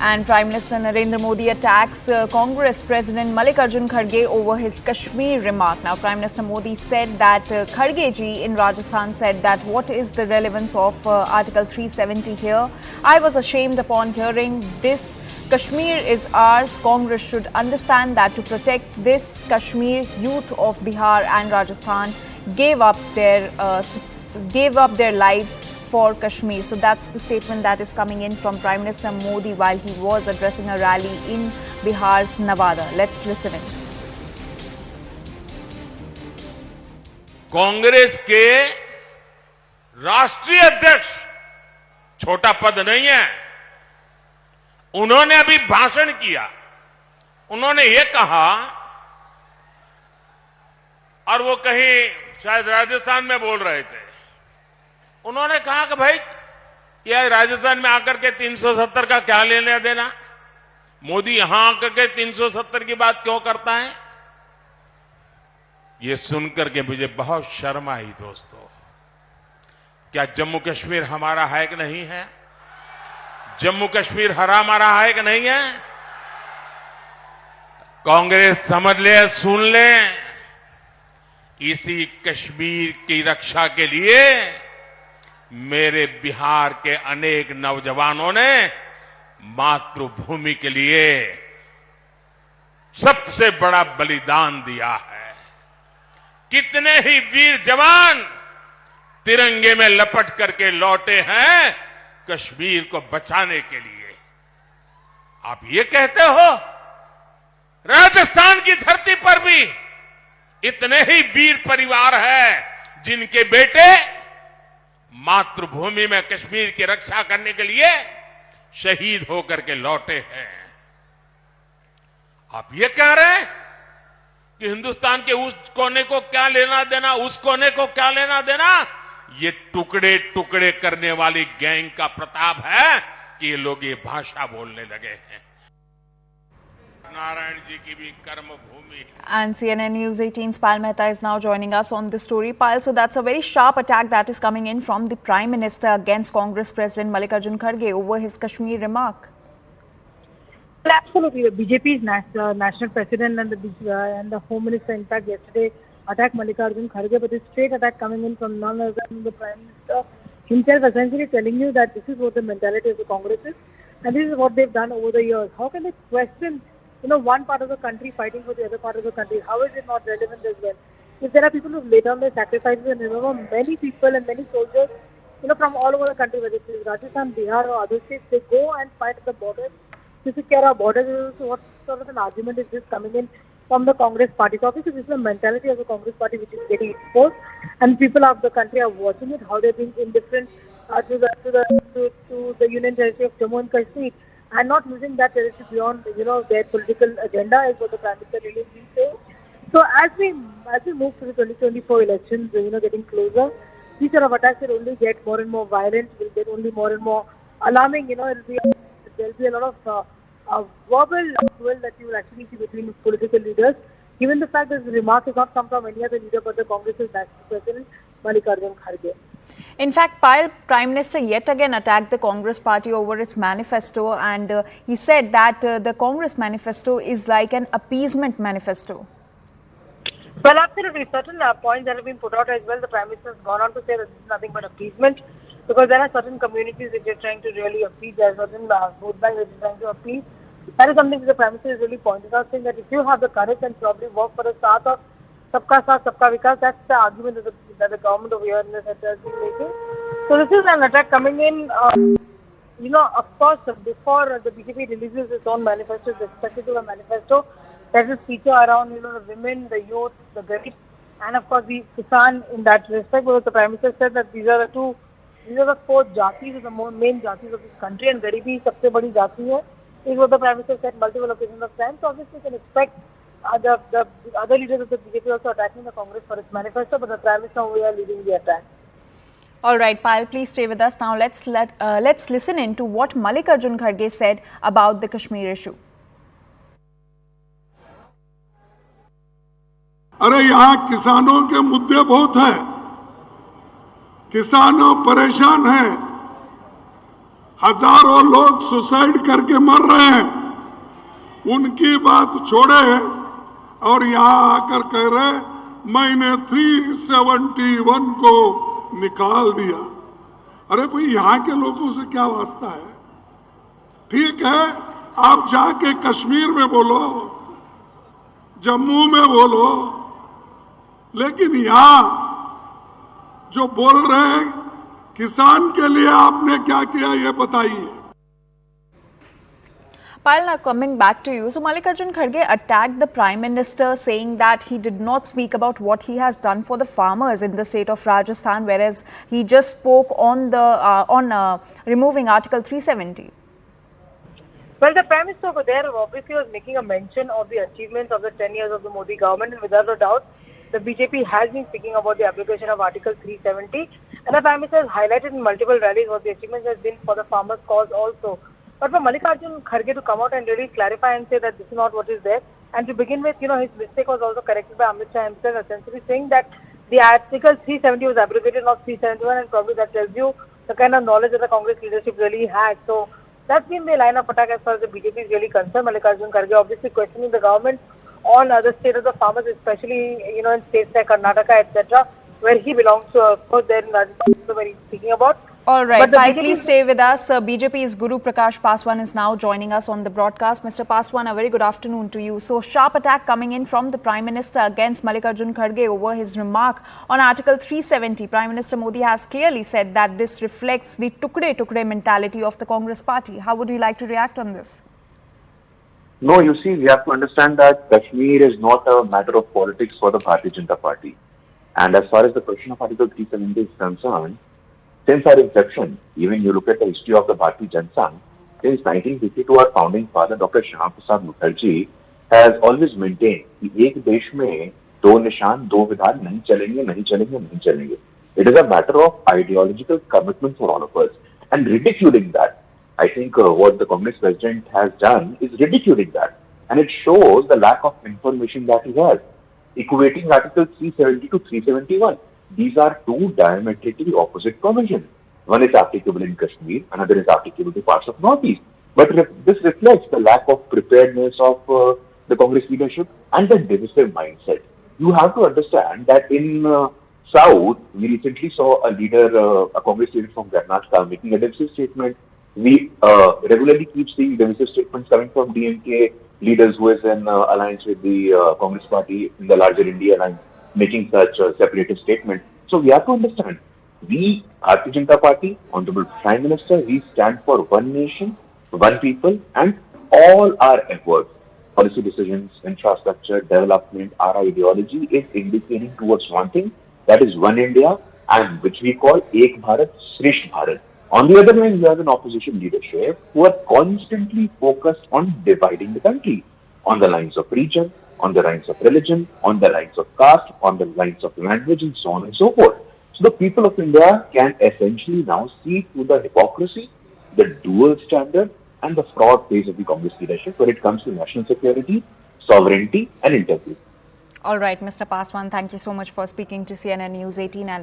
And Prime Minister Narendra Modi attacks Congress President Mallikarjun Kharge over his Kashmir remark. Now, Prime Minister Modi said that Kharge ji in Rajasthan said that what is the relevance of Article 370 here? I was ashamed upon hearing this. Kashmir is ours. Congress should understand that to protect this, Kashmir youth of Bihar and Rajasthan gave up their lives for Kashmir. So that's the statement that is coming in from Prime Minister Modi while he was addressing a rally in Bihar's Navada. Let's listen in. Congress के राष्ट्रीय अध्यक्ष छोटा पद नहीं है। उन्होंने अभी भाषण किया। उन्होंने ये कहा, और वो कहीं शायद राजस्थान में बोल रहे थे। उन्होंने कहा कि भाई यह राजस्थान में आकर के 370 का क्या लेना देना, मोदी यहां आकर के 370 की बात क्यों करता है। ये सुनकर के मुझे बहुत शर्म आई दोस्तों। क्या जम्मू कश्मीर हमारा है कि नहीं है? जम्मू कश्मीर हमारा है कि नहीं है? कांग्रेस समझ ले, सुन ले, इसी कश्मीर की रक्षा के लिए मेरे बिहार के अनेक नौजवानों ने मातृभूमि के लिए सबसे बड़ा बलिदान दिया है। कितने ही वीर जवान तिरंगे में लपट करके लौटे हैं कश्मीर को बचाने के लिए। आप ये कहते हो राजस्थान की धरती पर भी इतने ही वीर परिवार हैं जिनके बेटे मातृभूमि में कश्मीर की रक्षा करने के लिए शहीद होकर के लौटे हैं। आप ये कह रहे हैं कि हिंदुस्तान के उस कोने को क्या लेना देना, उस कोने को क्या लेना देना। ये टुकड़े टुकड़े करने वाली गैंग का प्रताप है कि ये लोग ये भाषा बोलने लगे हैं। नारायण जी की भी कर्म भूमि। And CNN News 18's Payal Mehta is now joining us on this story. Payal, so that's a very sharp attack that is coming in from the Prime Minister against Congress President Mallikarjun Kharge over his Kashmir remark. Well, absolutely. The BJP's national president and the Home Minister, in fact, yesterday attacked Mallikarjun Kharge, but this straight attack coming in from none other than the Prime Minister himself, essentially telling you that this is what the mentality of the Congress is, and this is what they've done over the years. How can they question, one part of the country fighting for the other part of the country? How is it not relevant as well? If there are people who've laid down their sacrifices, and remember, many people and many soldiers, from all over the country, whether it is Rajasthan, Bihar or other states, they go and fight at the borders to secure our borders. So what sort of an argument is this coming in from the Congress party? So obviously this is the mentality of the Congress party which is getting exposed, and people of the country are watching it, how they're being indifferent to the Union Territory of Jammu and Kashmir, and not using that territory beyond their political agenda, is what the Prime Minister really is saying. So as we move to the 2024 elections, getting closer, these sort of attacks will only get more and more violent, will get only more and more alarming. There'll be a lot of verbal duel that you will actually see between political leaders, given the fact that the remark has not come from any other leader but the Congress's national president, Mallikarjun Kharge. In fact, Payal, Prime Minister yet again attacked the Congress party over its manifesto, and he said that the Congress manifesto is like an appeasement manifesto. Well, absolutely. Certain points that have been put out as well, the Prime Minister has gone on to say that this is nothing but appeasement, because there are certain communities that they're trying to really appease. There are certain vote banks that they're trying to appease. That is something that the Prime Minister has really pointed out, saying that if you have the courage and probably work for the start of Sabka Saath, Sabka Vikas, that's the argument that the government over here in the center has been making. So this is an attack coming in, of course, before the BJP releases its own manifesto, the specific manifesto, there is a feature around, the women, the youth, the Dalits, and of course the Kisan in that respect, because the Prime Minister said that these are the four jatis, the main jatis of this country, and Garibi sabse badi jati hai, is what the Prime Minister said multiple occasions of time. So obviously you can expect the other leaders of the BJP also attacking the Congress for its manifesto, but the Prime Minister over here leading the attack. All right, Payal, please stay with us. Now let's listen in to what Mallikarjun Kharge said about the Kashmir issue. अरे यहाँ किसानों के मुद्दे बहुत हैं, किसानों परेशान हैं, हजारों लोग सुसाइड करके मर रहे हैं, उनकी बात छोड़े और यहां आकर कह रहे मैंने 371 को निकाल दिया। अरे भाई, यहां के लोगों से क्या वास्ता है? ठीक है, आप जाके कश्मीर में बोलो, जम्मू में बोलो, लेकिन यहां जो बोल रहे हैं किसान के लिए आपने क्या किया, ये बताइए। Payal, now coming back to you. So Mallikarjun Kharge attacked the Prime Minister, saying that he did not speak about what he has done for the farmers in the state of Rajasthan, whereas he just spoke on the removing Article 370. Well, the Prime Minister over there obviously was making a mention of the achievements of the 10 years of the Modi government, and without a doubt, the BJP has been speaking about the application of Article 370, and the Prime Minister has highlighted in multiple rallies what the achievements has been for the farmers' cause also. But for Mallikarjun Kharge to come out and really clarify and say that this is not what is there, and to begin with, his mistake was also corrected by Amit Shah himself, essentially saying that the Article 370 was abrogated, not 371, and probably that tells you the kind of knowledge that the Congress leadership really had. So that's been the line of attack as far as the BJP is really concerned. Mallikarjun Kharge obviously questioning the government on the state of the farmers, especially in states like Karnataka, etc., where he belongs to. Of course, there in Rajasthan, where he's speaking about. All right, But the Payal, BJP please stay with us. BJP's Guru Prakash Paswan is now joining us on the broadcast. Mr. Paswan, a very good afternoon to you. So, sharp attack coming in from the Prime Minister against Mallikarjun Kharge over his remark on Article 370. Prime Minister Modi has clearly said that this reflects the tukde mentality of the Congress party. How would you like to react on this? No, you see, we have to understand that Kashmir is not a matter of politics for the Bharatiya Janata Party. And as far as the question of Article 370 is concerned, since our inception, even you look at the history of the Bharatiya Janata, since 1952, our founding father, Dr. Shyama Prasad Mukherjee, has always maintained that एक देश में दो निशान, दो विधान नहीं चलेंगे, नहीं चलेंगे, नहीं चलेंगे. It is a matter of ideological commitment for all of us. And ridiculing that, I think what the Congress president has done is ridiculing that. And it shows the lack of information that he has. Equating Article 370 to 371. These are two diametrically opposite provisions. One is applicable in Kashmir, another is applicable to parts of Northeast. But this reflects the lack of preparedness of the Congress leadership and the divisive mindset. You have to understand that in South, we recently saw a leader, a Congress leader from Karnataka making a divisive statement. We regularly keep seeing divisive statements coming from DMK leaders who is in alliance with the Congress party in the larger India alliance, making such a separatist statement. So we have to understand, we, Bharatiya Janata Party, Honorable Prime Minister, we stand for one nation, one people, and all our efforts, policy decisions, infrastructure, development, our ideology is indicating towards one thing, that is one India, and which we call Ek Bharat, Shresth Bharat. On the other hand, we have an opposition leadership who are constantly focused on dividing the country on the lines of region, on the lines of religion, on the lines of caste, on the lines of language, and so on and so forth. So the people of India can essentially now see through the hypocrisy, the dual standard, and the fraud phase of the Congress leadership when it comes to national security, sovereignty, and integrity. All right, Mr. Paswan, thank you so much for speaking to CNN News 18 and